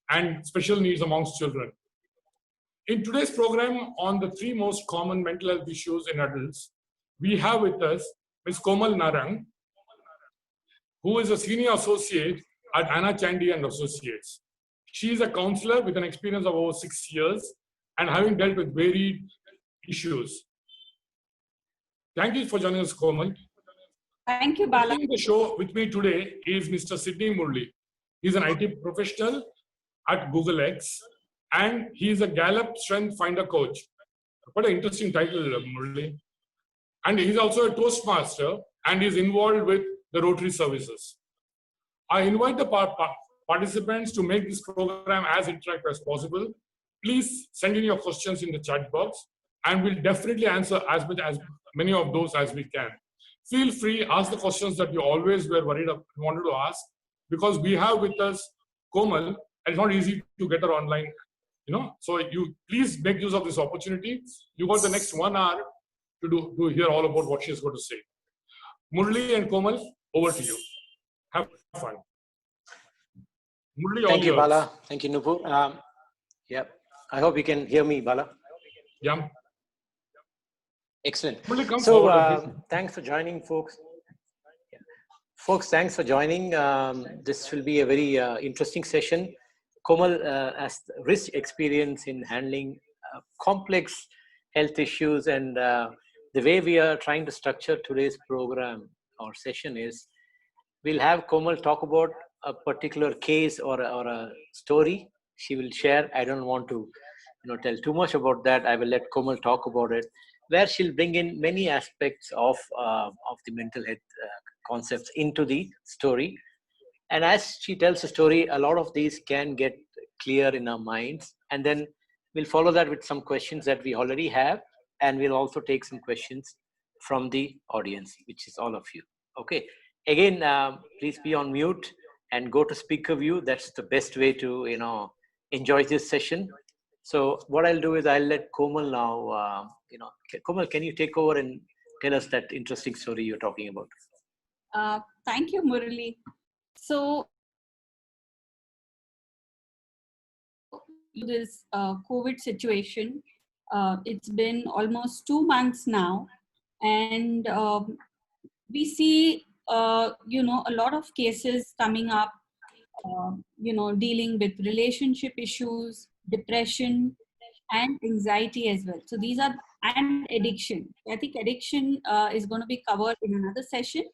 and special needs amongst children. In today's program on the 3 most common mental health issues in adults, we have with us Ms.Komal, who is a senior associate at Anna Chandy and Associates. She is a counselor with an experience of over 6 years and having dealt with varied issues. Thank you for joining us, Komal. Thank you, Bala. Hosting the show with me today is Mr. Sidney Murli. He's an IT professional at Google X, and he is a Gallup Strength Finder coach. What an interesting title, Murli. And he's also a Toastmaster and is involved with the Rotary services. I invite the participants to make this program as interactive as possible. Please send in your questions in the chat box, and we'll definitely answer as many of those as we can. Feel free, ask the questions that you always were wanted to ask, because we have with us Komal, and it's not easy to get her online, So you please make use of this opportunity. You got the next 1 hour to hear all about what she's going to say. Murli and Komal, over to you. Have fun. Murli, thank you, Bala. Thank you, Nupu. Yep. I hope you can hear me, Bala. Yeah. Excellent. Murli, so thanks for joining, folks. Yeah. Folks, thanks for joining. This will be a very interesting session. Komal has rich experience in handling complex health issues, and the way we are trying to structure today's program or session is we'll have Komal talk about a particular case or a story she will share. I don't want to tell too much about that. I will let Komal talk about it, where she'll bring in many aspects of the mental health concepts into the story. And as she tells the story, a lot of these can get clear in our minds. And then we'll follow that with some questions that we already have. And we'll also take some questions from the audience, which is all of you. Okay. Again, please be on mute and go to speaker view. That's the best way to, enjoy this session. So what I'll do is I'll let Komal now, Komal, can you take over and tell us that interesting story you're talking about? Thank you, Murali. So this COVID situation, it's been almost 2 months now, and we see a lot of cases coming up, dealing with relationship issues, depression, and anxiety as well. So these are, and addiction. I think addiction is going to be covered in another session.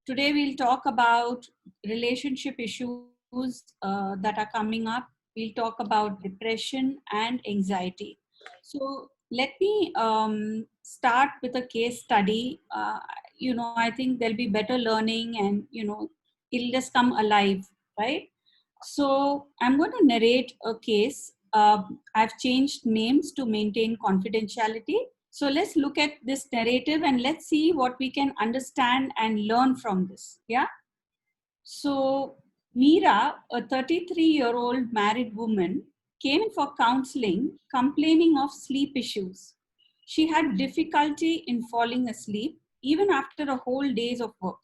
Today we'll talk about relationship issues that are coming up. We'll talk about depression and anxiety. So let me start with a case study. I think there'll be better learning, and it'll just come alive, right? So I'm going to narrate a case. I've changed names to maintain confidentiality. So let's look at this narrative and let's see what we can understand and learn from this. Yeah. So Meera, a 33-year-old married woman, came in for counseling, complaining of sleep issues. She had difficulty in falling asleep even after a whole days of work.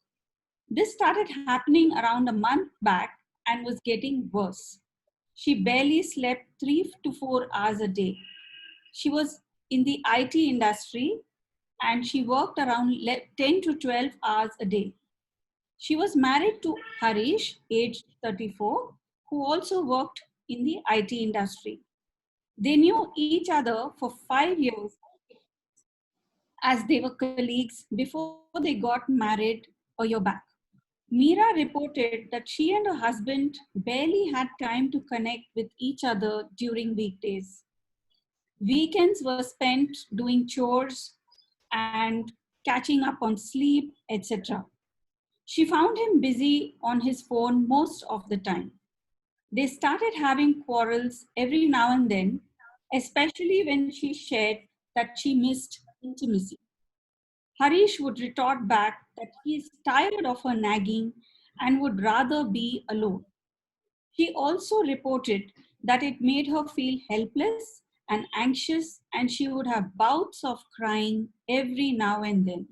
This started happening around a month back and was getting worse. She barely slept 3 to 4 hours a day. She was in the IT industry and she worked around 10 to 12 hours a day. She was married to Harish, aged 34, who also worked in the IT industry. They knew each other for 5 years as they were colleagues before they got married a year back. Meera reported that she and her husband barely had time to connect with each other during weekdays. Weekends were spent doing chores and catching up on sleep, etc. She found him busy on his phone most of the time. They started having quarrels every now and then, especially when she shared that she missed intimacy. Harish would retort back that he is tired of her nagging and would rather be alone. She also reported that it made her feel helpless and anxious, and she would have bouts of crying every now and then.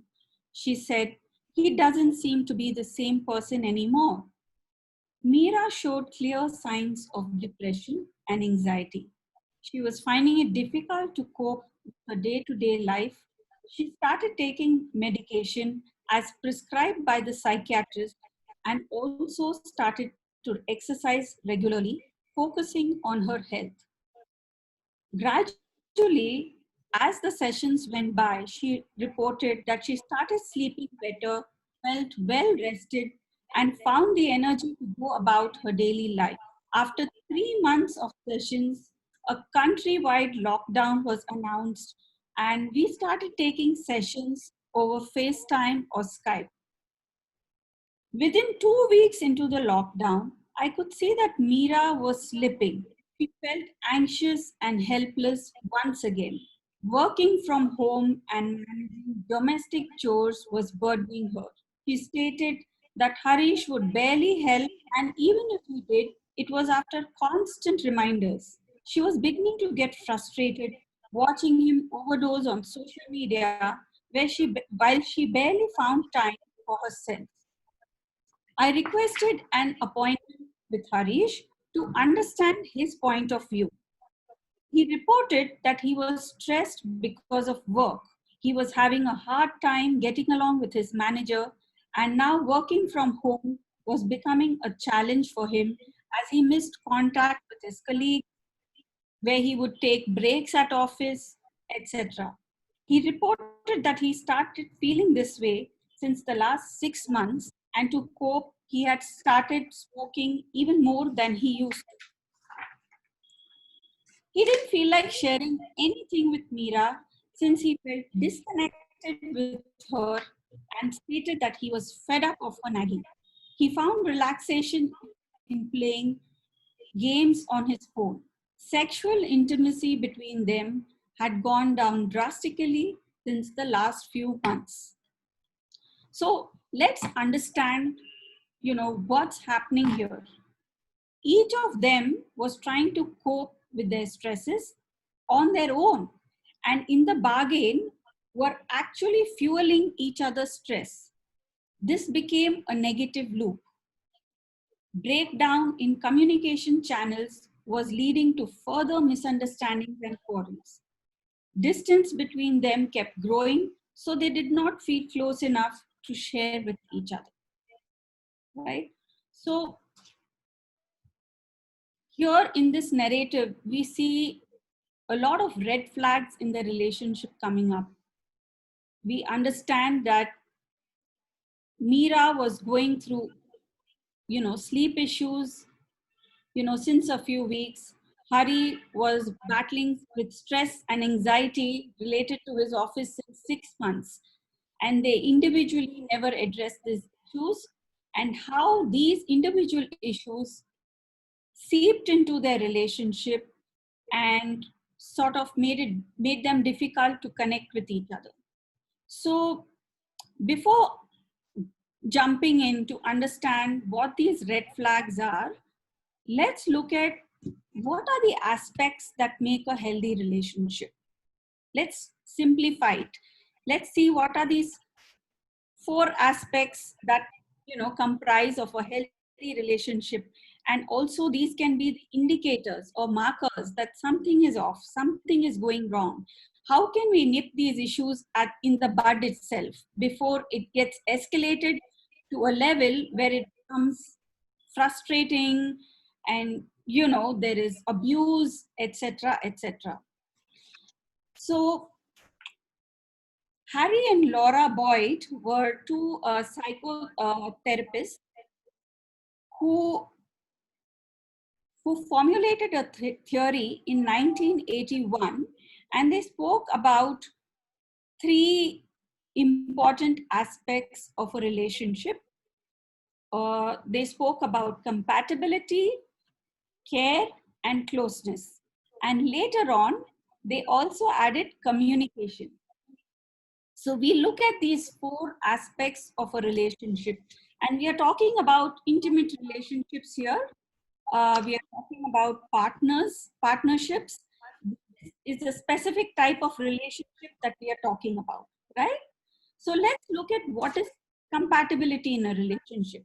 She said, "He doesn't seem to be the same person anymore." Meera showed clear signs of depression and anxiety. She was finding it difficult to cope with her day-to-day life. She started taking medication as prescribed by the psychiatrist and also started to exercise regularly, focusing on her health. Gradually, as the sessions went by, she reported that she started sleeping better, felt well rested, and found the energy to go about her daily life. After 3 months of sessions, a countrywide lockdown was announced, and we started taking sessions over FaceTime or Skype. Within 2 weeks into the lockdown, I could see that Meera was slipping. She felt anxious and helpless once again. Working from home and managing domestic chores was burdening her. She stated that Harish would barely help, and even if he did, it was after constant reminders. She was beginning to get frustrated watching him overdose on social media, while she barely found time for herself. I requested an appointment with Harish to understand his point of view. He reported that he was stressed because of work. He was having a hard time getting along with his manager, and now working from home was becoming a challenge for him as he missed contact with his colleagues, where he would take breaks at office, etc. He reported that he started feeling this way since the last 6 months, and to cope, he had started smoking even more than he used to. He didn't feel like sharing anything with Meera since he felt disconnected with her and stated that he was fed up of her nagging. He found relaxation in playing games on his phone. Sexual intimacy between them had gone down drastically since the last few months. So let's understand, what's happening here. Each of them was trying to cope with their stresses on their own, and in the bargain were actually fueling each other's stress. This became a negative loop. Breakdown in communication channels was leading to further misunderstandings and quarrels. Distance between them kept growing, so they did not feel close enough to share with each other. Right? So, here in this narrative, we see a lot of red flags in the relationship coming up. We understand that Meera was going through, sleep issues, since a few weeks. Hari was battling with stress and anxiety related to his office since 6 months. And they individually never addressed these issues, and how these individual issues seeped into their relationship and sort of made them difficult to connect with each other. So before jumping in to understand what these red flags are, let's look at what are the aspects that make a healthy relationship. Let's simplify it. Let's see what are these 4 aspects that comprise of a healthy relationship, and also these can be the indicators or markers that something is off, something is going wrong. How can we nip these issues in the bud itself before it gets escalated to a level where it becomes frustrating, and there is abuse, etc., etc. So Harry and Laura Boyd were two psychotherapists who formulated a theory in 1981, and they spoke about 3 important aspects of a relationship. They spoke about compatibility, care, and closeness. And later on, they also added communication. So we look at these 4 aspects of a relationship, and we are talking about intimate relationships here. We are talking about partnerships. It's a specific type of relationship that we are talking about, right? So let's look at what is compatibility in a relationship.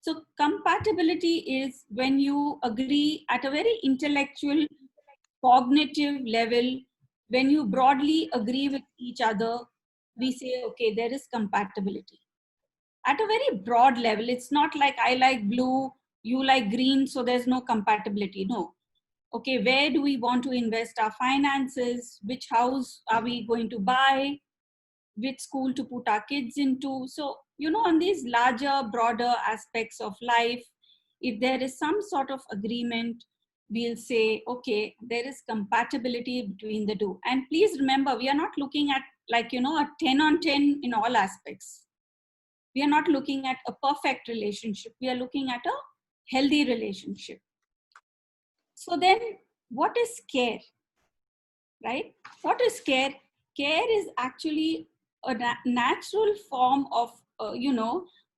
So compatibility is when you agree at a very intellectual, cognitive level, when you broadly agree with each other, we say, okay, there is compatibility. At a very broad level, it's not like I like blue, you like green, so there's no compatibility. No. Okay, where do we want to invest our finances? Which house are we going to buy? Which school to put our kids into? So, on these larger, broader aspects of life, if there is some sort of agreement, we'll say, okay, there is compatibility between the two. And please remember, we are not looking at a 10 on 10 in all aspects. We are not looking at a perfect relationship. We are looking at a healthy relationship. So then what is care, right? What is care? Care is actually a natural form of,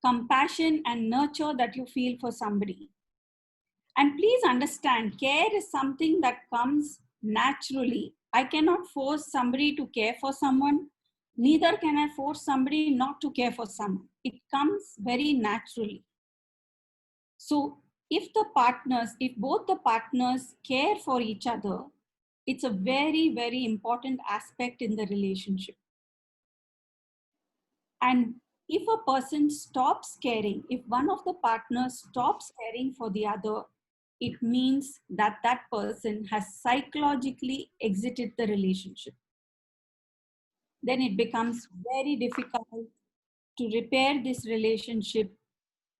compassion and nurture that you feel for somebody. And please understand, care is something that comes naturally. I cannot force somebody to care for someone. Neither can I force somebody not to care for someone. It comes very naturally. So if both the partners care for each other, it's a very, very important aspect in the relationship. And if a person stops caring, if one of the partners stops caring for the other, it means that that person has psychologically exited the relationship. Then it becomes very difficult to repair this relationship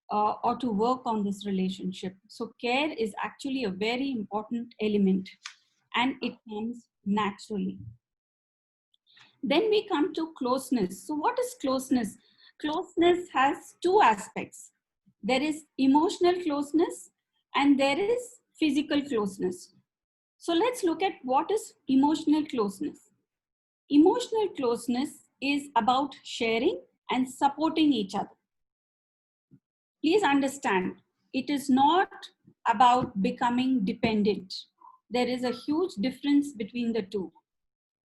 or to work on this relationship. So care is actually a very important element, and it comes naturally. Then we come to closeness. So what is closeness? Closeness has two aspects. There is emotional closeness and there is physical closeness. So let's look at what is emotional closeness. Emotional closeness is about sharing and supporting each other. Please understand, it is not about becoming dependent. There is a huge difference between the two.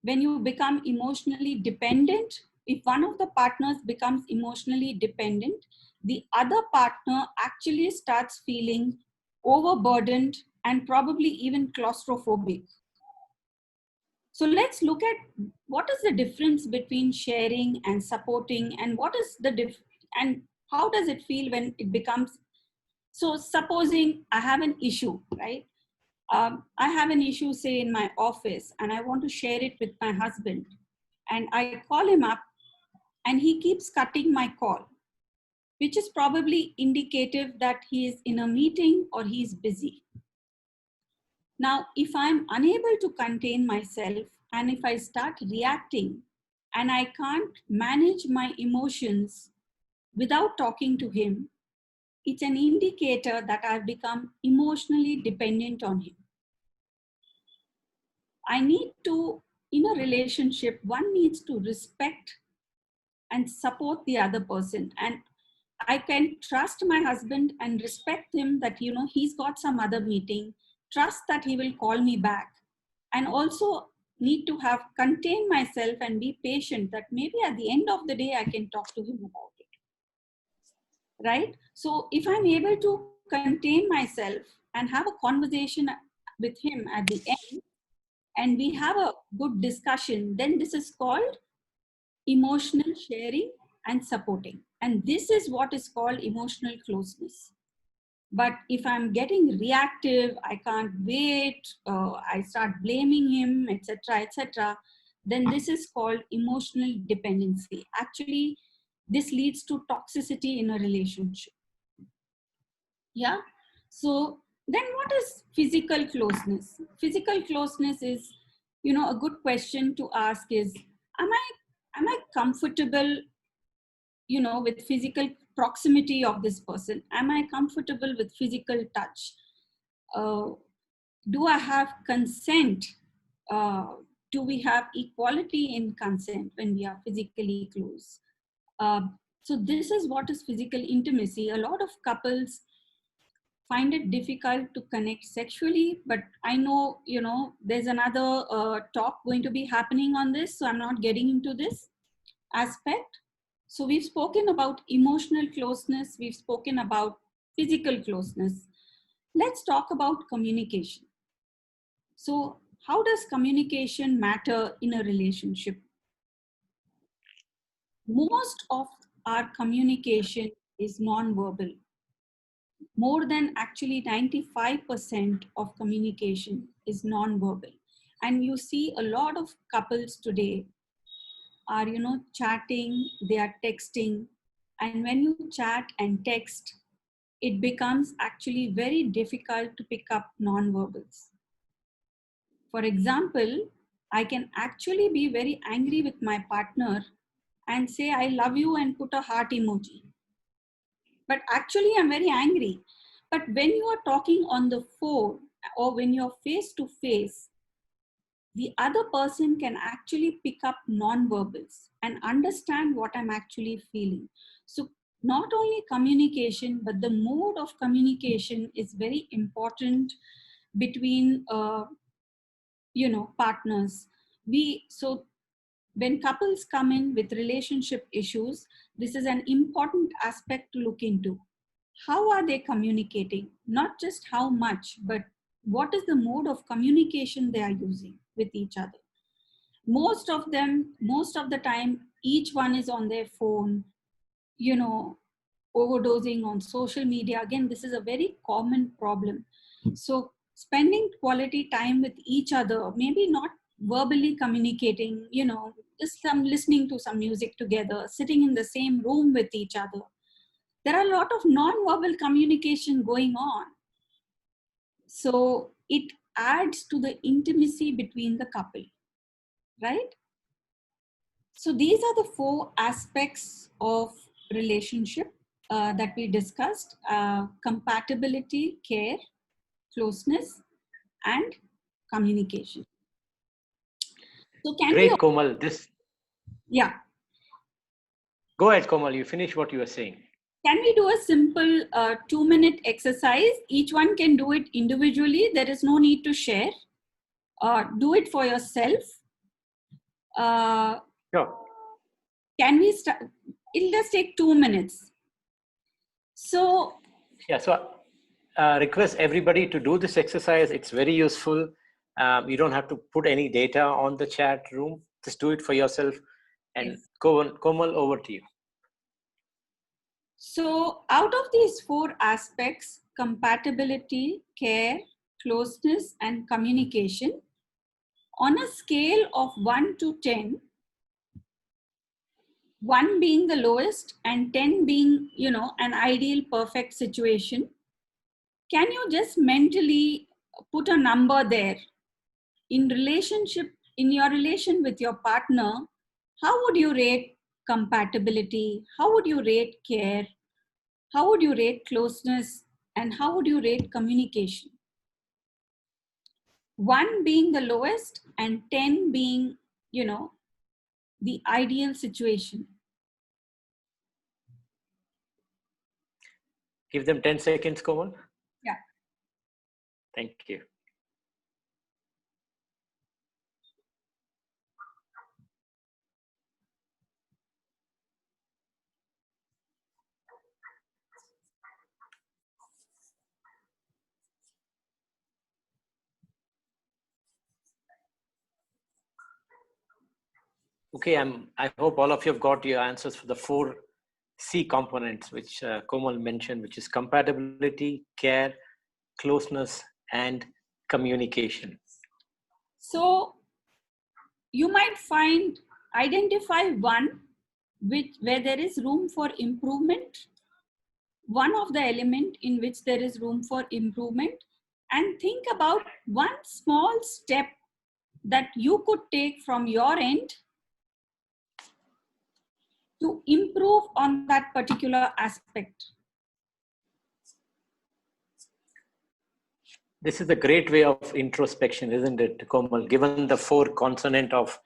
When you become emotionally dependent, if one of the partners becomes emotionally dependent, the other partner actually starts feeling overburdened and probably even claustrophobic. So let's look at what is the difference between sharing and supporting, and what is the and how does it feel when it becomes. So supposing I have an issue, right? I have an issue, say, in my office, and I want to share it with my husband. And I call him up, and he keeps cutting my call, which is probably indicative that he is in a meeting or he's busy. Now, if I'm unable to contain myself, and if I start reacting, and I can't manage my emotions without talking to him, it's an indicator that I've become emotionally dependent on him. I need to, in a relationship, one needs to respect and support the other person. And I can trust my husband and respect him that, he's got some other meeting, trust that he will call me back. And also need to have contain myself and be patient that maybe at the end of the day, I can talk to him about it. Right? So if I'm able to contain myself and have a conversation with him at the end, and we have a good discussion, then this is called emotional sharing and supporting. And this is what is called emotional closeness. But if I'm getting reactive, I can't wait, I start blaming him, etc., then this is called emotional dependency. Actually, this leads to toxicity in a relationship. Yeah. So then what is physical closeness? Physical closeness is, a good question to ask is, am I comfortable, with physical proximity of this person? Am I comfortable with physical touch? Do I have consent? Do we have equality in consent when we are physically close? So this is what is physical intimacy. A lot of couples find it difficult to connect sexually, but I know, there's another talk going to be happening on this, so I'm not getting into this aspect. So we've spoken about emotional closeness, we've spoken about physical closeness. Let's talk about communication. So, how does communication matter in a relationship? Most of our communication is non-verbal. More than actually 95% of communication is non-verbal. And you see a lot of couples today are, chatting, they are texting. And when you chat and text, it becomes actually very difficult to pick up non-verbals. For example, I can actually be very angry with my partner and say, I love you and put a heart emoji. But actually, I'm very angry. But when you are talking on the phone or when you're face to face, the other person can actually pick up non-verbals and understand what I'm actually feeling. So not only communication, but the mode of communication is very important between, partners. So when couples come in with relationship issues, this is an important aspect to look into. How are they communicating? Not just how much, but what is the mode of communication they are using with each other? Most of the time, each one is on their phone, overdosing on social media. Again, this is a very common problem. So spending quality time with each other, maybe not verbally communicating, just some listening to some music together, sitting in the same room with each other. There are a lot of non-verbal communication going on. So it adds to the intimacy between the couple, right? So these are the 4 aspects of relationship that we discussed: compatibility, care, closeness, and communication. So Great, Komal. Yeah. Go ahead, Komal. You finish what you were saying. Can we do a simple 2-minute exercise? Each one can do it individually. There is no need to share. Do it for yourself. Sure. Can we start? It'll just take 2 minutes. So request everybody to do this exercise. It's very useful. You don't have to put any data on the chat room. Just do it for yourself. And yes. Komal, over to you. So out of these 4 aspects, compatibility, care, closeness, and communication, on a scale of 1 to 10, 1 being the lowest and 10 being, an ideal perfect situation, can you just mentally put a number there? In your relation with your partner, how would you rate compatibility? How would you rate care? How would you rate closeness? And how would you rate communication? 1 being the lowest and 10 being, the ideal situation. Give them 10 seconds, Komal. Yeah. Thank you. Okay, I hope all of you have got your answers for the 4 C components, which Komal mentioned, which is compatibility, care, closeness, and communication. So you might identify 1 where there is room for improvement, 1 of the element in which there is room for improvement, and think about 1 small step that you could take from your end to improve on that particular aspect. This is a great way of introspection, isn't it, Komal? Given the 4 consonant of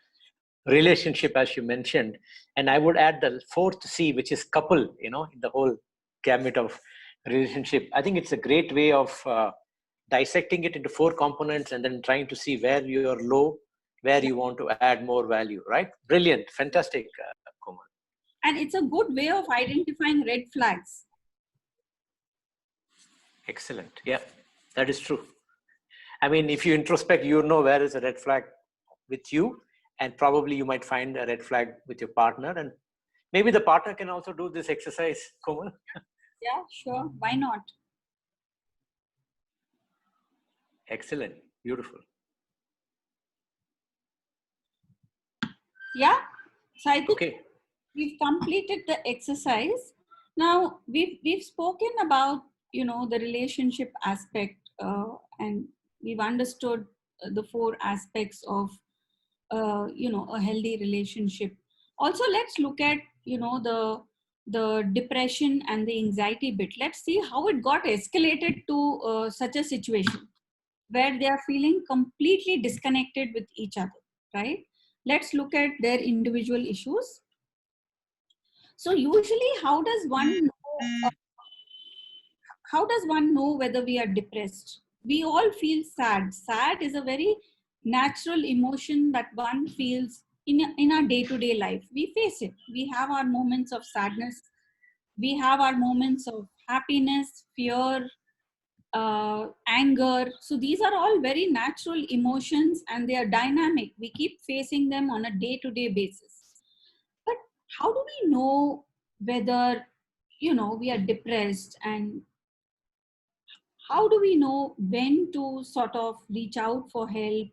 relationship, as you mentioned, and I would add the 4th C, which is couple, in the whole gamut of relationship. I think it's a great way of dissecting it into 4 components and then trying to see where you're low, where you want to add more value, right? Brilliant. Fantastic, Komal. And it's a good way of identifying red flags. Excellent. Yeah, that is true. I mean, if you introspect, you know where is a red flag with you, and probably you might find a red flag with your partner, and maybe the partner can also do this exercise, Komal. Yeah, sure. Why not? Excellent. Beautiful. Yeah. So I think Okay. we've completed the exercise. Now we've spoken about, you know, the relationship aspect, and we've understood the 4 aspects of you know, a healthy relationship. Also, let's look at, you know, the depression and the anxiety bit. Let's see how it got escalated to such a situation where they are feeling completely disconnected with each other, right? Let's look at their individual issues. So usually, how does one know whether we are depressed? We all feel sad. Sad is a very natural emotion that one feels in our day-to-day life. We face it. We have our moments of sadness. We have our moments of happiness, fear, anger. So these are all very natural emotions and they are dynamic. We keep facing them on a day-to-day basis. But how do we know whether, you know, we are depressed, and how do we know when to sort of reach out for help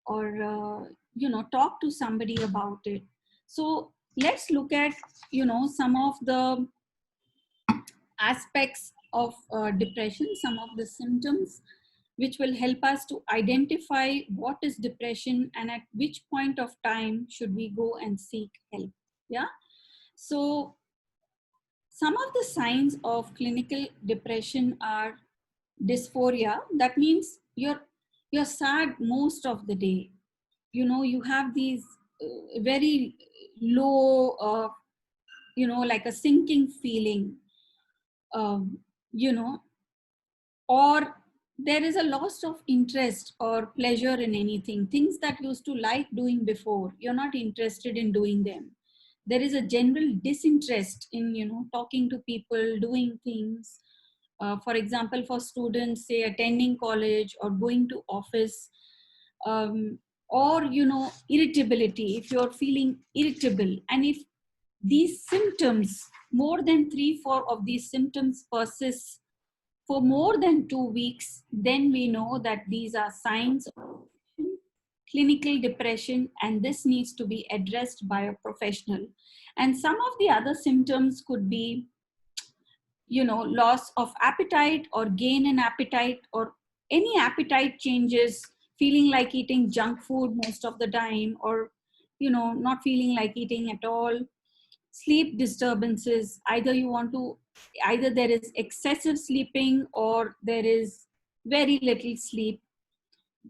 or you know, talk to somebody about it? So let's look at, you know, some of the aspects of depression, some of the symptoms which will help us to identify what is depression and at which point of time should we go and seek help. Yeah. So some of the signs of clinical depression are dysphoria. That means you're sad most of the day. You know, you have these very low you know, like a sinking feeling, you know, or there is a loss of interest or pleasure in anything. Things that you used to like doing before, you're not interested in doing them. There is a general disinterest in, you know, talking to people, doing things. For example, for students, say attending college or going to office, or, you know, irritability, if you're feeling irritable. And if these symptoms, more than 3-4 of these symptoms persist for more than 2 weeks, then we know that these are signs of clinical depression, and this needs to be addressed by a professional. And some of the other symptoms could be, you know, loss of appetite or gain in appetite, or any appetite changes, feeling like eating junk food most of the time, or, you know, not feeling like eating at all. Sleep disturbances, either there is excessive sleeping or there is very little sleep.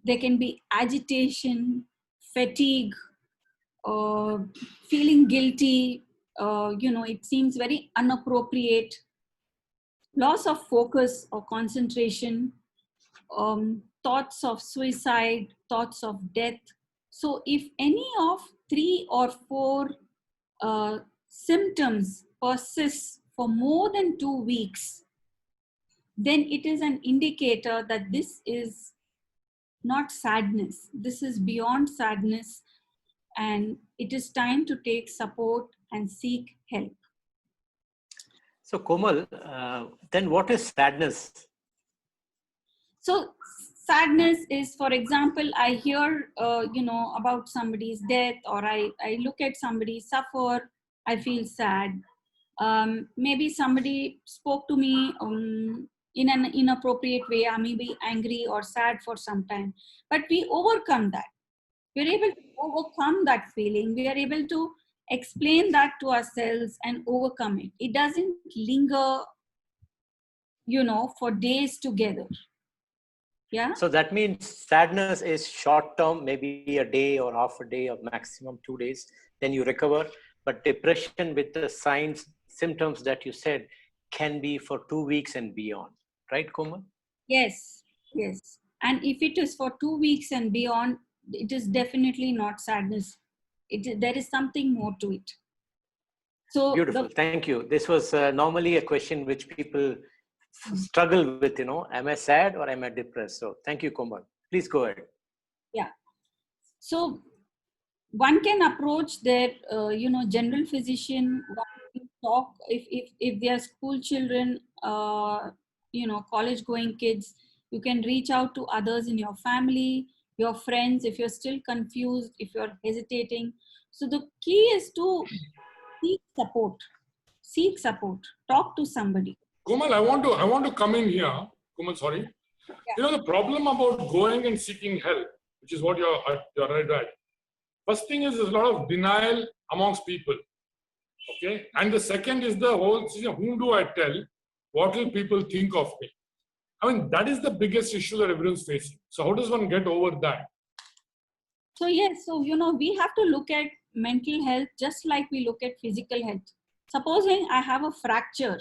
There can be agitation, fatigue, uh, feeling guilty, you know, it seems very inappropriate, loss of focus or concentration, thoughts of suicide, thoughts of death. So if any of 3 or 4 symptoms persist for more than 2 weeks, then it is an indicator that this is not sadness. This is beyond sadness, and it is time to take support and seek help. So Komal, then what is sadness? So sadness is, for example, I hear, you know, about somebody's death, or I look at somebody suffer, I feel sad. Maybe somebody spoke to me in an inappropriate way. I may be angry or sad for some time, but we overcome that. We're able to overcome that feeling. We are able to explain that to ourselves and overcome it. It doesn't linger, you know, for days together. Yeah. So that means sadness is short term, maybe a day or half a day or maximum 2 days, then you recover. But depression with the signs, symptoms that you said can be for 2 weeks and beyond, right, Komal? Yes, yes. And if it is for 2 weeks and beyond, it is definitely not sadness. There is something more to it. So beautiful. Thank you. This was normally a question which people struggle with, am I sad or am I depressed? So thank you, Komal. Please go ahead. Yeah. So one can approach their, general physician. One can talk if they are school children, college going kids. You can reach out to others in your family, your friends. If you're still confused, if you're hesitating, so the key is to seek support. Seek support. Talk to somebody. Komal, I want to come in here. Komal, sorry. Yeah. The problem about going and seeking help, which is what you're right. First thing is there's a lot of denial amongst people. Okay. And the second is the whole, whom do I tell? What will people think of me? I mean, that is the biggest issue that everyone's facing. So how does one get over that? So yes, so we have to look at mental health just like we look at physical health. Supposing I have a fracture,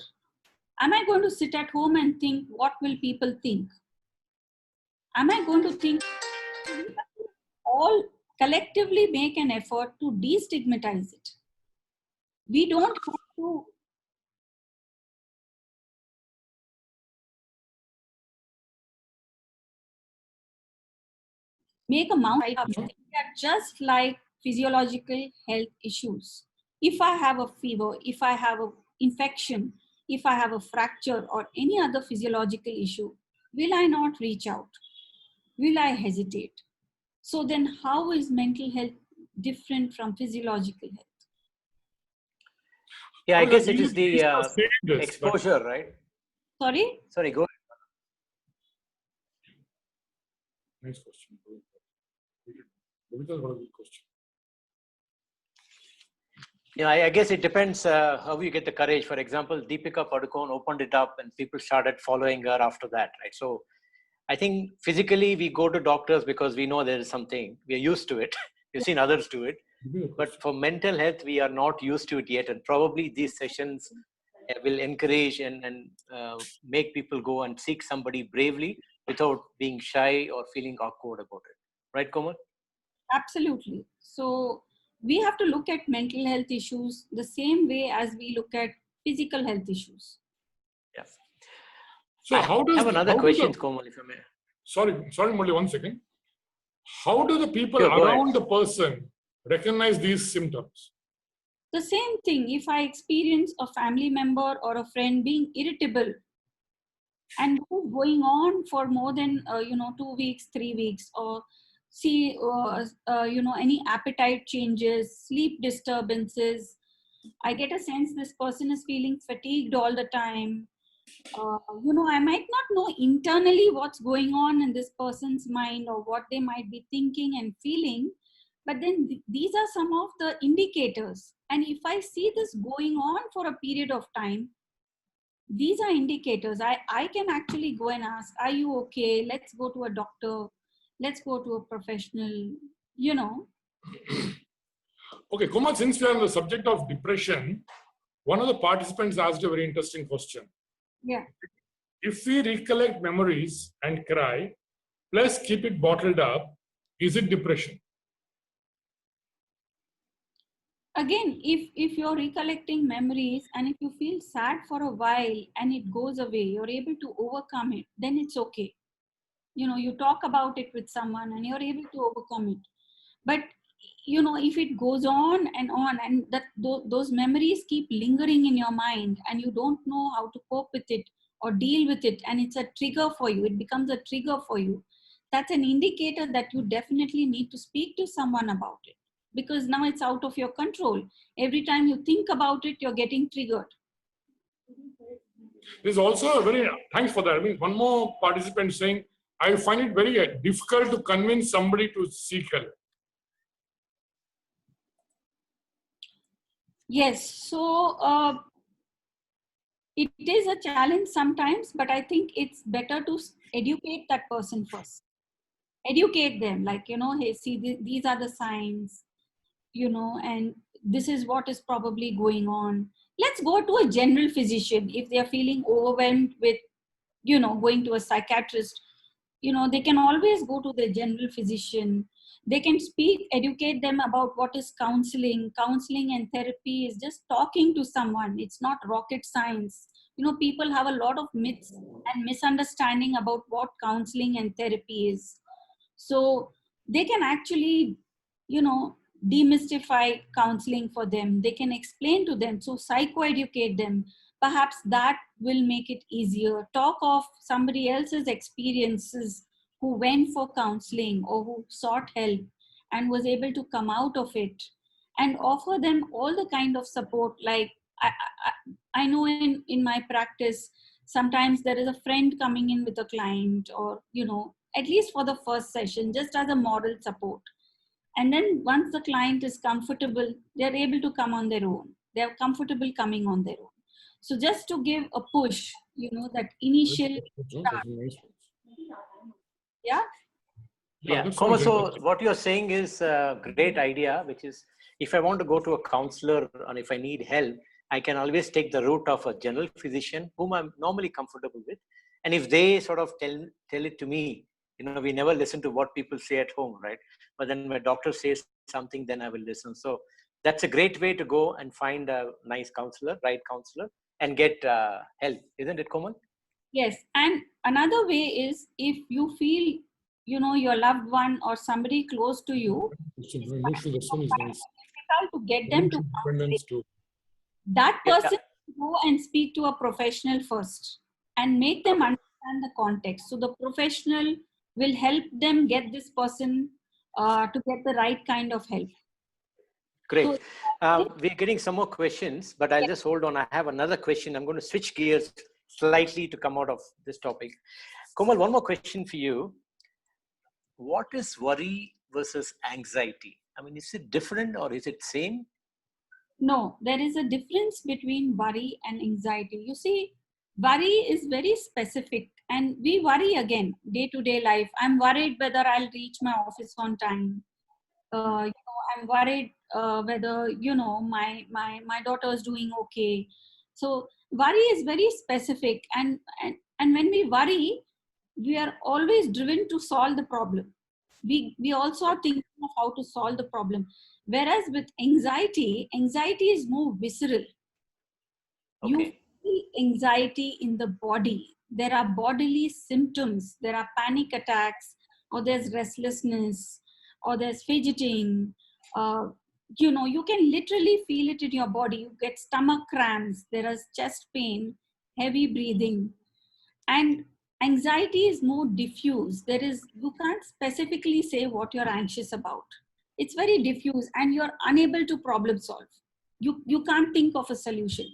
am I going to sit at home and think, what will people think? Am I going to think? All collectively make an effort to destigmatize it. We don't have to make a mount. They are just like physiological health issues. If I have a fever, if I have an infection, if I have a fracture or any other physiological issue, will I not reach out? Will I hesitate? So then how is mental health different from physiological health? Yeah, I guess it is the exposure, right? Sorry? Sorry, go ahead. Nice question. What a good question. Yeah, I guess it depends how you get the courage. For example, Deepika Padukone opened it up and people started following her after that, right? So I think physically we go to doctors because we know there is something. We are used to it. We've seen others do it. But for mental health, we are not used to it yet. And probably these sessions will encourage and make people go and seek somebody bravely without being shy or feeling awkward about it. Right, Komal? Absolutely. So we have to look at mental health issues the same way as we look at physical health issues. Yes. So I have another question, Komal, if I may. Sorry, Murli, 1 second. How do the people Sure, around the person recognize these symptoms? The same thing, if I experience a family member or a friend being irritable and going on for more than 2 weeks, 3 weeks, or see any appetite changes, sleep disturbances, I get a sense this person is feeling fatigued all the time. I might not know internally what's going on in this person's mind or what they might be thinking and feeling, but then these are some of the indicators. And if I see this going on for a period of time, these are indicators. I can actually go and ask, are you okay? Let's go to a doctor. Let's go to a professional, Okay, Komal, since we are on the subject of depression, one of the participants asked a very interesting question. Yeah. If we recollect memories and cry, plus keep it bottled up, is it depression? Again, if you're recollecting memories and if you feel sad for a while and it goes away, you're able to overcome it, then it's okay. You talk about it with someone and you're able to overcome it. But if it goes on and that those memories keep lingering in your mind and you don't know how to cope with it or deal with it, and it's a trigger for you, it becomes a trigger for you, that's an indicator that you definitely need to speak to someone about it, because now it's out of your control. Every time you think about it, you're getting triggered. There's also a very, thanks for that. I mean, one more participant saying, I find it very difficult to convince somebody to seek help. Yes, so it is a challenge sometimes, but I think it's better to educate that person first. Educate them, like, hey, see, these are the signs, and this is what is probably going on. Let's go to a general physician if they are feeling overwhelmed with, going to a psychiatrist. They can always go to the general physician. They can educate them about what is counseling. Counseling and therapy is just talking to someone. It's not rocket science. people have a lot of myths and misunderstanding about what counseling and therapy is. So they can actually, demystify counseling for them. They can explain to them, so psychoeducate them. Perhaps that will make it easier. Talk of somebody else's experiences who went for counseling or who sought help and was able to come out of it, and offer them all the kind of support. Like I know in my practice, sometimes there is a friend coming in with a client, or at least for the first session, just as a moral support. And then once the client is comfortable, they're able to come on their own. They're comfortable coming on their own. So just to give a push, that initial start. Yeah. Yeah, Komal, so what you're saying is a great idea, which is if I want to go to a counselor and if I need help, I can always take the route of a general physician whom I'm normally comfortable with. And if they sort of tell it to me, we never listen to what people say at home, right? But then my doctor says something, then I will listen. So that's a great way to go and find a nice counselor, right counselor, and get help, isn't it, Komal? Yes. And another way is, if you feel, your loved one or somebody close to you, emotional response is nice. difficult to get them to Too. That person go and speak to a professional first and make them understand the context. So the professional will help them get this person to get the right kind of help. Great. We're getting some more questions, but I'll just hold on. I have another question. I'm going to switch gears slightly to come out of this topic. Komal, one more question for you. What is worry versus anxiety? I mean, is it different or is it same? No, there is a difference between worry and anxiety. You see, worry is very specific, and we worry again day-to-day life. I'm worried whether I'll reach my office on time. I'm worried whether my daughter is doing okay. So worry is very specific, and when we worry, we are always driven to solve the problem. We also are thinking of how to solve the problem. Whereas with anxiety is more visceral. You feel anxiety in the body. There are bodily symptoms. There are panic attacks, or there's restlessness, or there's fidgeting. You can literally feel it in your body. You get stomach cramps. There is chest pain, heavy breathing. And anxiety is more diffuse. You can't specifically say what you're anxious about. It's very diffuse, and you're unable to problem solve. You can't think of a solution.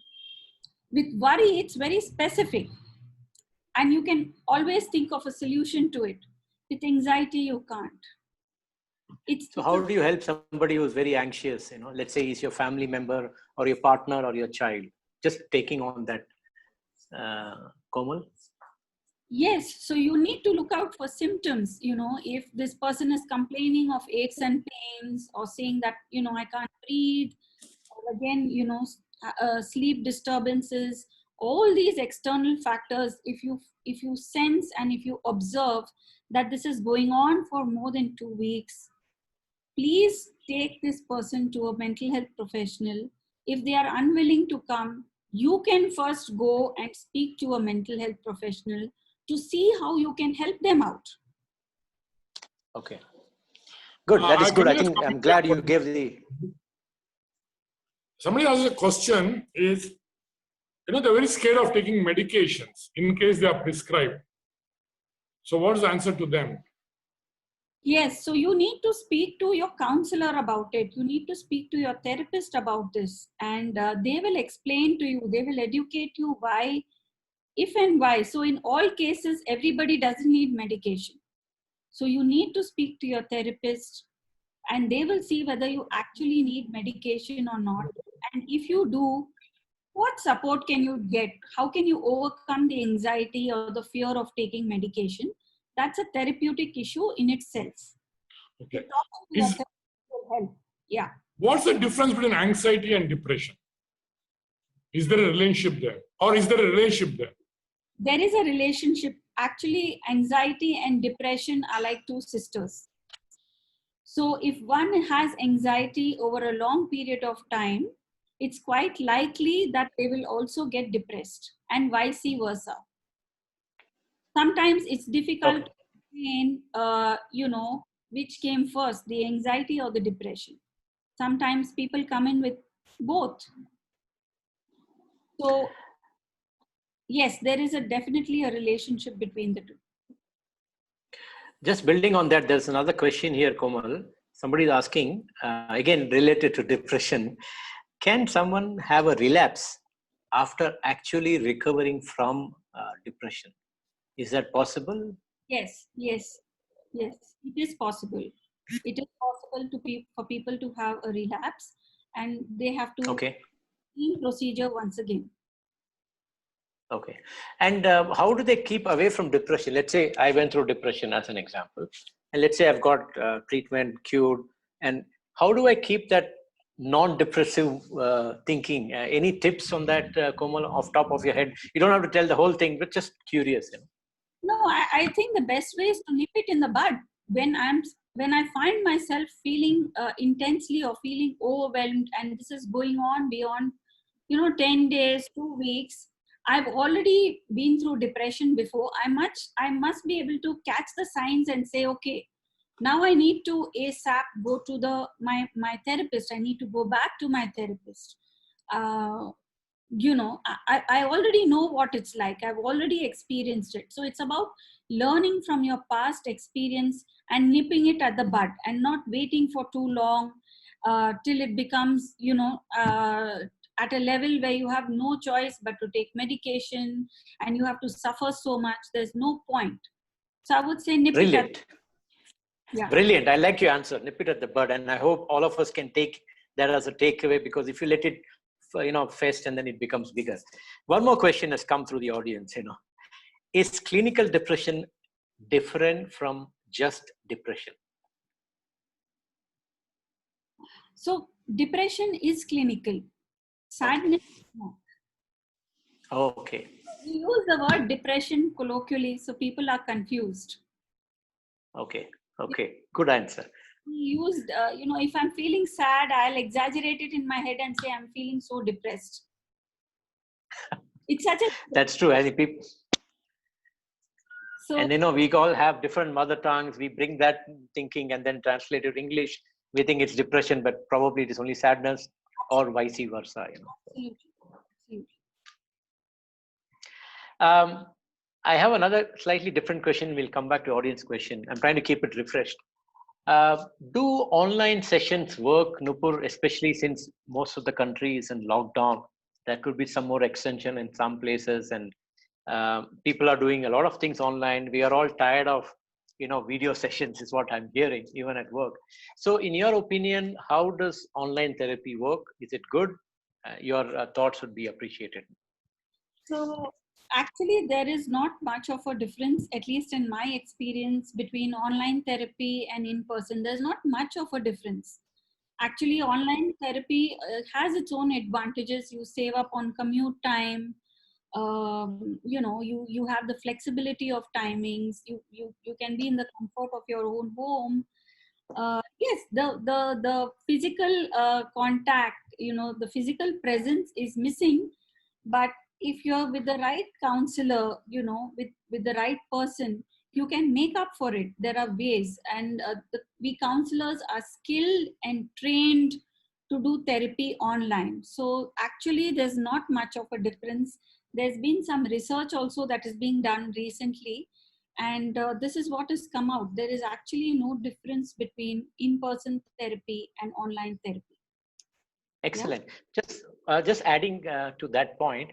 With worry, it's very specific, and you can always think of a solution to it. With anxiety, you can't. So how do you help somebody who's very anxious? Let's say he's your family member or your partner or your child. Just taking on that, Komal. Yes, so you need to look out for symptoms. If this person is complaining of aches and pains, or saying that I can't breathe, or again sleep disturbances, all these external factors, if you sense and if you observe that this is going on for more than 2 weeks, please take this person to a mental health professional. If they are unwilling to come, you can first go and speak to a mental health professional to see how you can help them out. Okay. Good. That is good. I think I'm glad you gave the... Somebody asked a question is, they're very scared of taking medications in case they are prescribed. So what's the answer to them? Yes, so you need to speak to your counselor about it. You need to speak to your therapist about this, and they will explain to you, they will educate you why, if and why. So in all cases, everybody doesn't need medication. So you need to speak to your therapist, and they will see whether you actually need medication or not. And if you do, what support can you get? How can you overcome the anxiety or the fear of taking medication? That's a therapeutic issue in itself. Okay. Yeah. What's the difference between anxiety and depression? Is there a relationship there? Or is there a relationship there? There is a relationship. Actually, anxiety and depression are like two sisters. So if one has anxiety over a long period of time, it's quite likely that they will also get depressed, and vice versa. Sometimes it's difficult to explain, which came first, the anxiety or the depression. Sometimes people come in with both. So yes, there is definitely a relationship between the two. Just building on that, there's another question here, Komal. Somebody is asking, again related to depression, can someone have a relapse after actually recovering from depression? Is that possible? Yes, it is possible. It is possible for people to have a relapse, and they have to procedure once again. Okay. And how do they keep away from depression? Let's say I went through depression as an example, and let's say I've got treatment, cured, and how do I keep that non-depressive thinking? Any tips on that, Komal, off top of your head? You don't have to tell the whole thing, but just curious. No, I think the best way is to nip it in the bud. When I find myself feeling intensely or feeling overwhelmed, and this is going on beyond 10 days, 2 weeks, I've already been through depression before. I must be able to catch the signs and say, okay, now I need to ASAP go to my therapist. I need to go back to my therapist. I already know what it's like. I've already experienced it. So it's about learning from your past experience and nipping it at the bud, and not waiting for too long till it becomes, at a level where you have no choice but to take medication and you have to suffer so much. There's no point. So I would say nip it at. Yeah. Brilliant. I like your answer. Nip it at the bud. And I hope all of us can take that as a takeaway, because if you let it, fest, and then it becomes bigger. One more question has come through the audience. Is clinical depression different from just depression? So depression is clinical. Sadness is not. Okay. We use the word depression colloquially, so people are confused. Okay. Good answer. We used, if I'm feeling sad, I'll exaggerate it in my head and say I'm feeling so depressed. It's such a... That's true. I think people... So, and we all have different mother tongues. We bring that thinking and then translate it to English. We think it's depression, but probably it is only sadness, or vice versa. Absolutely. I have another slightly different question. We'll come back to audience question. I'm trying to keep it refreshed. Do online sessions work, Nupur, especially since most of the country is in lockdown? There could be some more extension in some places, and people are doing a lot of things online. We are all tired of, video sessions is what I'm hearing, even at work. So in your opinion, how does online therapy work? Is it good? Your thoughts would be appreciated. So actually, there is not much of a difference, at least in my experience, between online therapy and in person. There's not much of a difference. Actually, online therapy has its own advantages. You save up on commute time. You have the flexibility of timings. You can be in the comfort of your own home. Yes, the physical contact, the physical presence is missing, but if you're with the right counselor, with the right person, you can make up for it. There are ways, and we counselors are skilled and trained to do therapy online. So actually, there's not much of a difference. There's been some research also that is being done recently, and this is what has come out. There is actually no difference between in-person therapy and online therapy. Excellent. Yeah? Just adding to that point,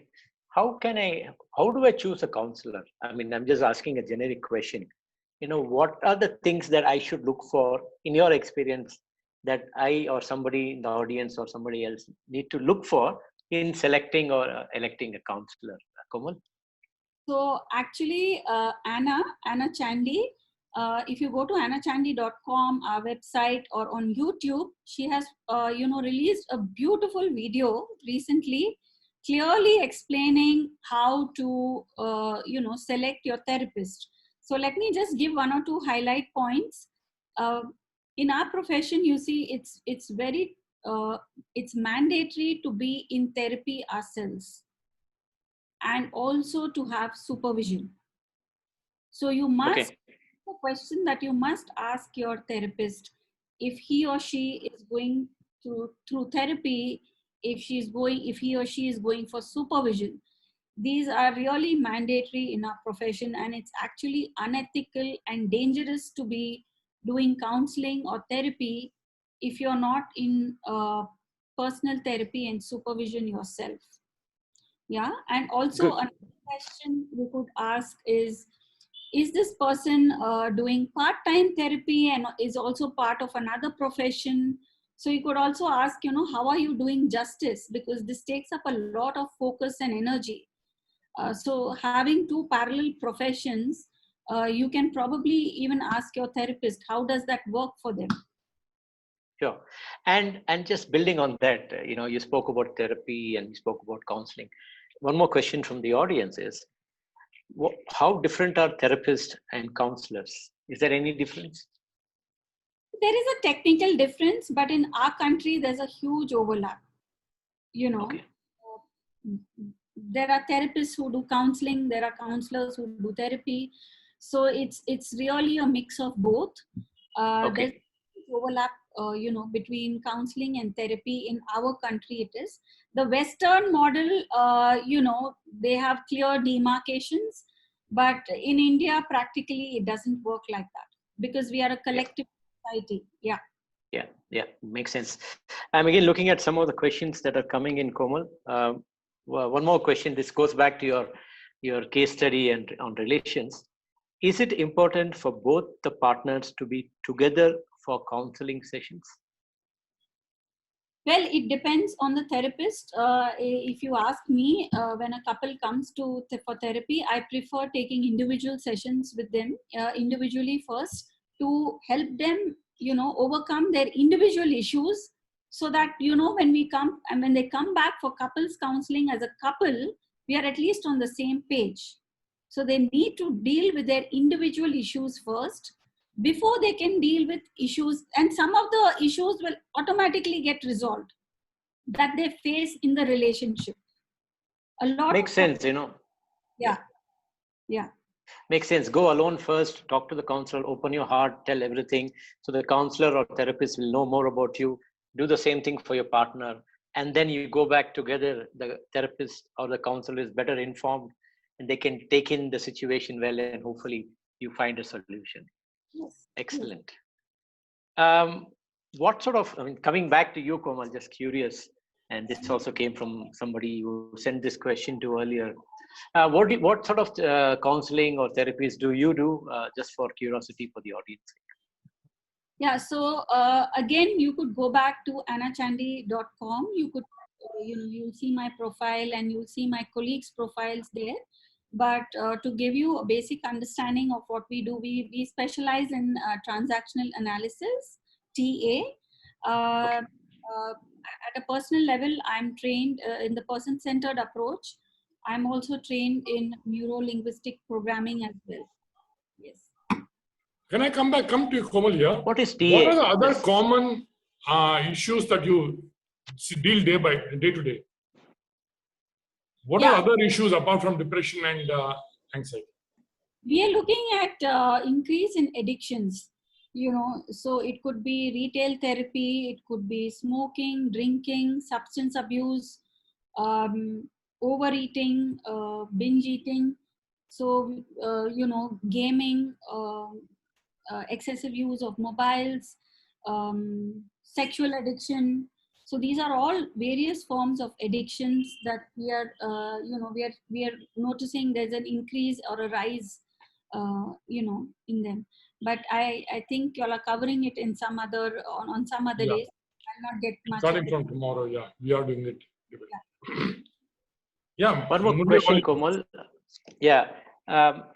how do I choose a counselor? I mean, I'm just asking a generic question. What are the things that I should look for in your experience that I or somebody in the audience or somebody else need to look for in selecting or electing a counselor? Komal? So actually, Anna Chandy, if you go to annachandy.com, our website, or on YouTube, she has, released a beautiful video recently, clearly explaining how to, select your therapist. So let me just give one or two highlight points. In our profession, you see, it's very it's mandatory to be in therapy ourselves and also to have supervision. So you must, the question that you must ask your therapist, if he or she is going through therapy, if he or she is going for supervision. These are really mandatory in our profession, and it's actually unethical and dangerous to be doing counseling or therapy if you're not in personal therapy and supervision yourself. Yeah, and also another question we could ask is this person doing part-time therapy and is also part of another profession? So you could also ask, how are you doing justice? Because this takes up a lot of focus and energy. So having two parallel professions, you can probably even ask your therapist, how does that work for them? Sure. And just building on that, you spoke about therapy and you spoke about counseling. One more question from the audience is, how different are therapists and counselors? Is there any difference? There is a technical difference, but in our country, there's a huge overlap. Okay. There are therapists who do counseling, there are counselors who do therapy. So it's really a mix of both. There's overlap, between counseling and therapy in our country. It is the Western model. They have clear demarcations, but in India, practically it doesn't work like that because we are a collective society. Yeah, makes sense. I'm again looking at some of the questions that are coming in, Komal. One more question. This goes back to your case study and on relations. Is it important for both the partners to be together for counseling sessions? Well, it depends on the therapist. If you ask me, when a couple comes for therapy, I prefer taking individual sessions with them individually first to help them, overcome their individual issues, so that, when we come and when they come back for couples counseling as a couple, we are at least on the same page. So they need to deal with their individual issues first before they can deal with issues, and some of the issues will automatically get resolved that they face in the relationship. A lot makes sense, Yeah. Makes sense. Go alone first, talk to the counselor, open your heart, tell everything. So the counselor or therapist will know more about you. Do the same thing for your partner. And then you go back together. The therapist or the counselor is better informed and they can take in the situation well, and hopefully you find a solution. Yes. Excellent. What sort of, coming back to you, Komal, just curious, and this also came from somebody who sent this question to earlier. What sort of counseling or therapies do you do, just for curiosity for the audience? Yeah, so again, you could go back to annachandy.com. You could, you'll see my profile and you'll see my colleagues' profiles there. But to give you a basic understanding of what we do, we specialize in transactional analysis, TA. At a personal level, I'm trained in the person-centered approach. I'm also trained in neuro-linguistic programming as well. Yes. Can I come to Komal here? What is TA? What are the other common issues that you deal day to day? What are other issues apart from depression and anxiety? We are looking at increase in addictions. So it could be retail therapy, it could be smoking, drinking, substance abuse, overeating, binge eating. So, gaming, excessive use of mobiles, sexual addiction. So these are all various forms of addictions that we are noticing there's an increase or a rise, in them. But I think you all are covering it in some other on some other days. I'll not get much. Starting from tomorrow, we are doing it. Yeah. One more question, Komal. Yeah.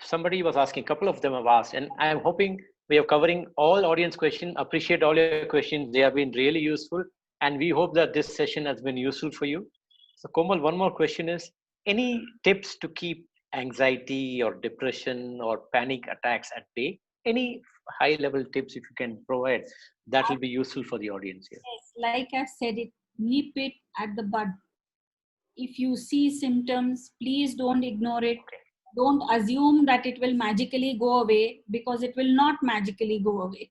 Somebody was asking, a couple of them have asked, and I'm hoping we are covering all audience questions. Appreciate all your questions. They have been really useful. And we hope that this session has been useful for you. So Komal, one more question is, any tips to keep anxiety or depression or panic attacks at bay? Any high level tips if you can provide, that will be useful for the audience here. Yes. like I've said it, nip it at the bud. If you see symptoms, please don't ignore it. Don't assume that it will magically go away, because it will not magically go away.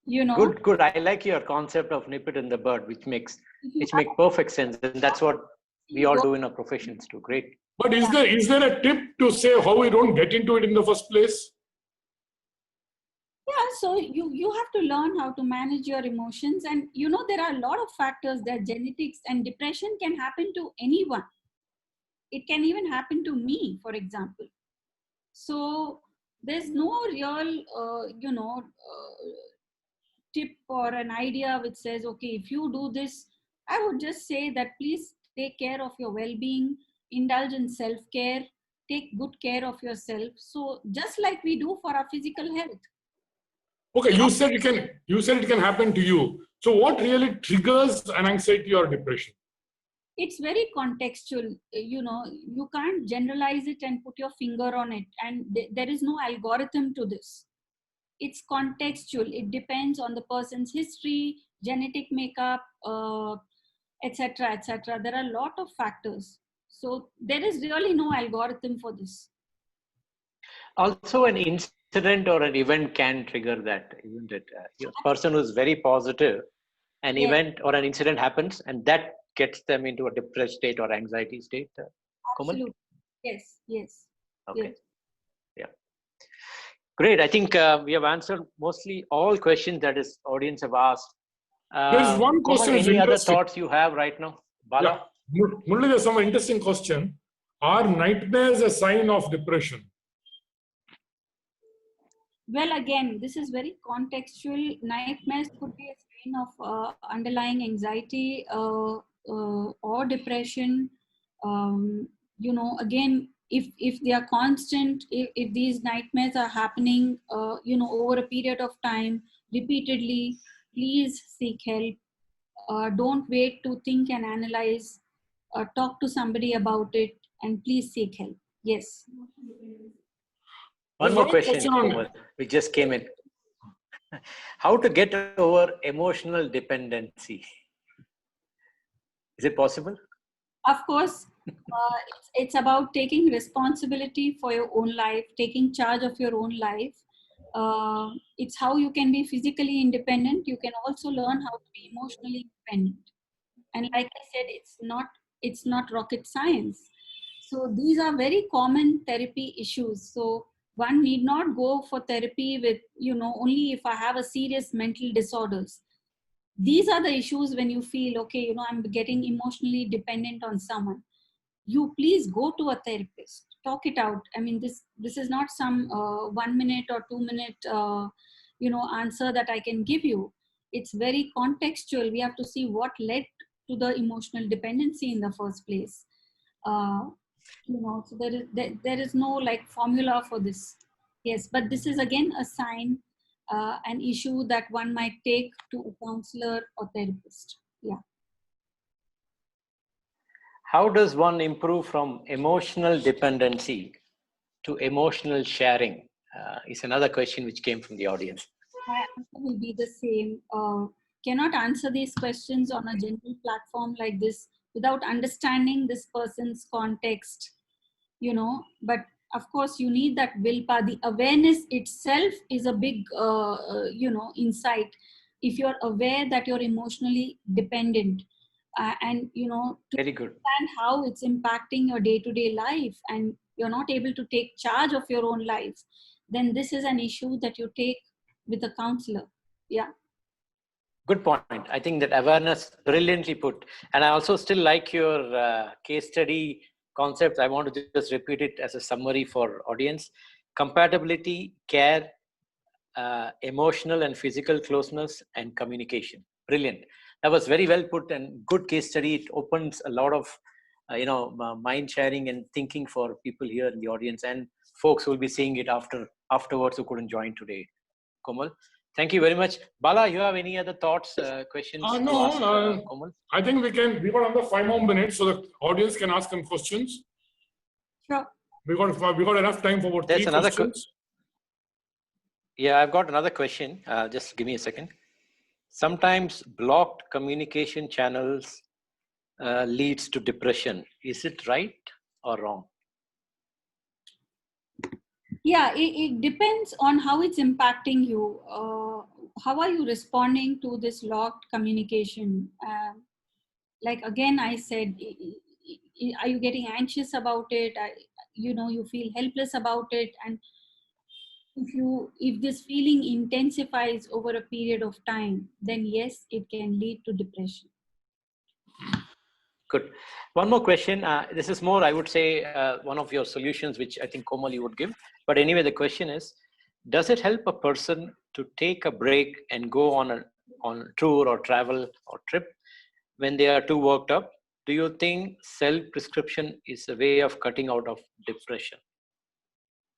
You know, Good. I like your concept of nip it in the bud, which makes perfect sense, and that's what we all do in our professions too. Great. But is there a tip to say how we don't get into it in the first place? yeah, so you have to learn how to manage your emotions, and you know, there are a lot of factors. That genetics, and depression can happen to anyone. It can even happen to me, for example. So there's no real tip or an idea which says, okay, if you do this. I would just say that please take care of your well-being, indulge in self-care, take good care of yourself, so just like we do for our physical health. Okay, you said it can happen to you. So what really triggers an anxiety or depression? It's very contextual. You know, you can't generalize it and put your finger on it, and there is no algorithm to this. It's contextual. It depends on the person's history, genetic makeup, etc., etc. There are a lot of factors, so there is really no algorithm for this. Also, an incident or an event can trigger that, isn't it? A person who's very positive, an event or an incident happens, and that gets them into a depressed state or anxiety state. Komal? Absolutely. Yes. Okay. Yes. Yeah. Great. I think we have answered mostly all questions that this audience have asked. There's one Komal, question. any other thoughts you have right now? Bala? Yeah. Murli, there's some interesting question. Are nightmares a sign of depression? Well, again, this is very contextual. Nightmares could be a sign of underlying anxiety or depression. You know, again, if they are constant, if these nightmares are happening, you know, over a period of time, repeatedly, please seek help. Don't wait to think and analyze. Talk to somebody about it, and please seek help. Yes. One more question, Komal, which just came in. How to get over emotional dependency? Is it possible? Of course, it's about taking responsibility for your own life, taking charge of your own life. It's how you can be physically independent. You can also learn how to be emotionally independent. And like I said, it's not rocket science. So these are very common therapy issues. So one need not go for therapy with, you know, only if I have a serious mental disorders. These are the issues when you feel, okay, you know, I'm getting emotionally dependent on someone. You please go to a therapist, talk it out. I mean, this is not some 1 minute or 2 minute, answer that I can give you. It's very contextual. We have to see what led to the emotional dependency in the first place. So there is no like formula for this. Yes, but this is again a sign, an issue that one might take to a counselor or therapist. Yeah. How does one improve from emotional dependency to emotional sharing? Is another question which came from the audience. My answer will be the same. Cannot answer these questions on a general platform like this without understanding this person's context, you know. But of course, you need that willpower. The awareness itself is a big, insight. If you're aware that you're emotionally dependent, and you know, to Very good. understand how it's impacting your day-to-day life, and you're not able to take charge of your own life, then this is an issue that you take with a counselor. Yeah. Good point. I think that awareness, brilliantly put. And I also still like your case study concepts. I want to just repeat it as a summary for audience. Compatibility, care, emotional and physical closeness, and communication. Brilliant. That was very well put and good case study. It opens a lot of mind sharing and thinking for people here in the audience and folks who will be seeing it afterwards who couldn't join today. Komal, thank you very much. Bala, you have any other thoughts, questions to ask Komal? I think we got another 5 more minutes so the audience can ask them questions. Sure. We got enough time for about 3 questions. Yeah, I've got another question. Just give me a second. Sometimes blocked communication channels leads to depression. Is it right or wrong? Yeah, it depends on how it's impacting you. How are you responding to this locked communication? Like again, I said, are you getting anxious about it? You feel helpless about it, and if this feeling intensifies over a period of time, then yes, it can lead to depression. Good. One more question. This is more, I would say, one of your solutions, which I think Komal you would give. But anyway, the question is, does it help a person to take a break and go on a tour or travel or trip when they are too worked up? Do you think self-prescription is a way of cutting out of depression?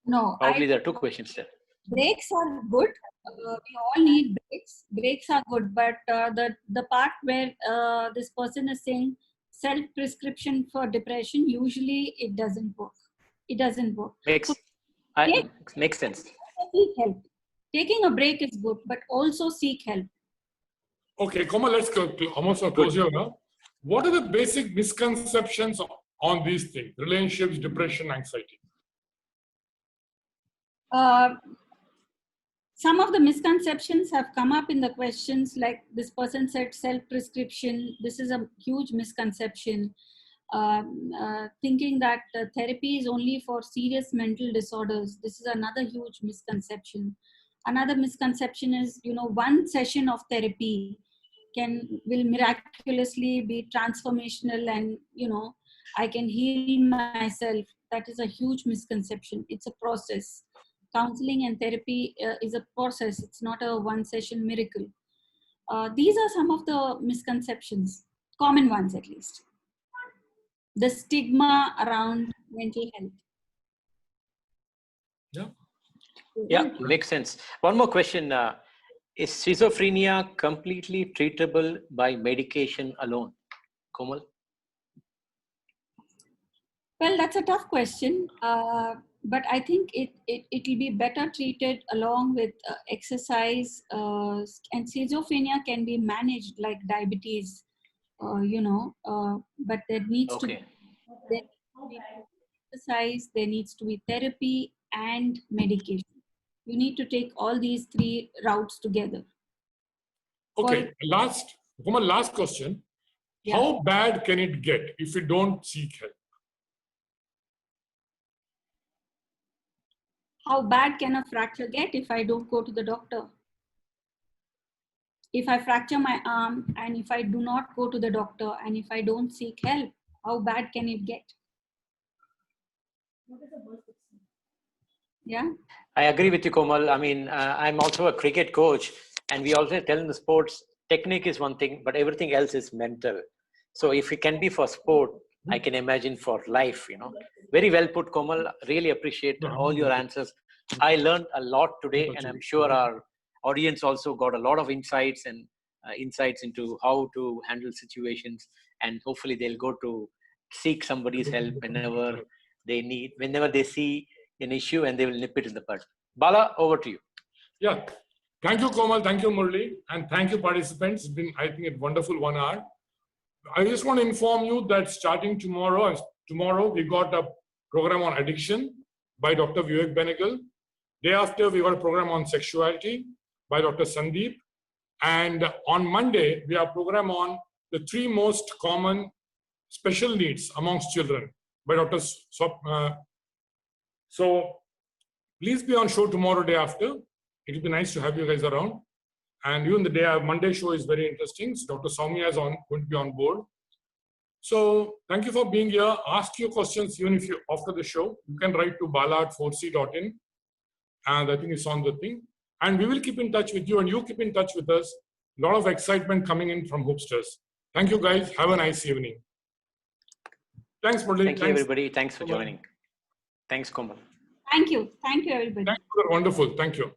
No, Probably there are two questions there. breaks are good. We all need breaks. Breaks are good, but the part where this person is saying self-prescription for depression, usually it doesn't work. It doesn't work. Makes sense. Seek help. Taking a break is good, but also seek help. Okay, Komal, let's almost close here now. What are the basic misconceptions on these things? Relationships, depression, anxiety. Some of the misconceptions have come up in the questions, like this person said self-prescription. This is a huge misconception. Thinking that therapy is only for serious mental disorders. This is another huge misconception. Another misconception is, one session of therapy will miraculously be transformational and, I can heal myself. That is a huge misconception. It's a process. Counseling and therapy is a process. It's not a one session miracle. These are some of the misconceptions, common ones at least. The stigma around mental health. Yeah, makes sense. One more question. Is schizophrenia completely treatable by medication alone? Komal? Well, that's a tough question. But I think it will be better treated along with exercise, and schizophrenia can be managed like diabetes, but there needs to be exercise, there needs to be therapy and medication. You need to take all these three routes together. Okay, last question. Yeah. How bad can it get if you don't seek help? How bad can a fracture get if I don't go to the doctor? If I fracture my arm and if I do not go to the doctor and if I don't seek help, how bad can it get? Yeah. I agree with you, Komal. I mean, I'm also a cricket coach, and we also tell in the sports, technique is one thing, but everything else is mental. So if it can be for sport, I can imagine for life, Very well put, Komal. Really appreciate all your answers. I learned a lot today, and I'm sure our audience also got a lot of insights and insights into how to handle situations, and hopefully they'll go to seek somebody's help whenever they see an issue, and they will nip it in the bud. Bala, over to you. Yeah. Thank you, Komal. Thank you, Murli. And thank you, participants. It's been, I think, a wonderful 1 hour. I just want to inform you that starting tomorrow we got a program on addiction by Dr. Vivek Benegal. Day after, we got a program on sexuality by Dr. Sandeep. And on Monday, we have a program on the 3 most common special needs amongst children by Dr. So please be on show tomorrow, day after. It will be nice to have you guys around. And even the Monday show is very interesting. So Dr. Soumya is going to be on board. So thank you for being here. Ask your questions even if you after the show. You can write to bala@4c.in. And I think it's on the thing. And we will keep in touch with you, and you keep in touch with us. A lot of excitement coming in from Hoopsters. Thank you, guys. Have a nice evening. Thanks, Murli. Thank you, everybody. Thanks for joining. Thanks, Komal. Thank you. Thank you, everybody. Thank you. Wonderful. Thank you.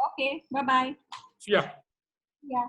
Okay. Bye-bye. Yeah. Yeah.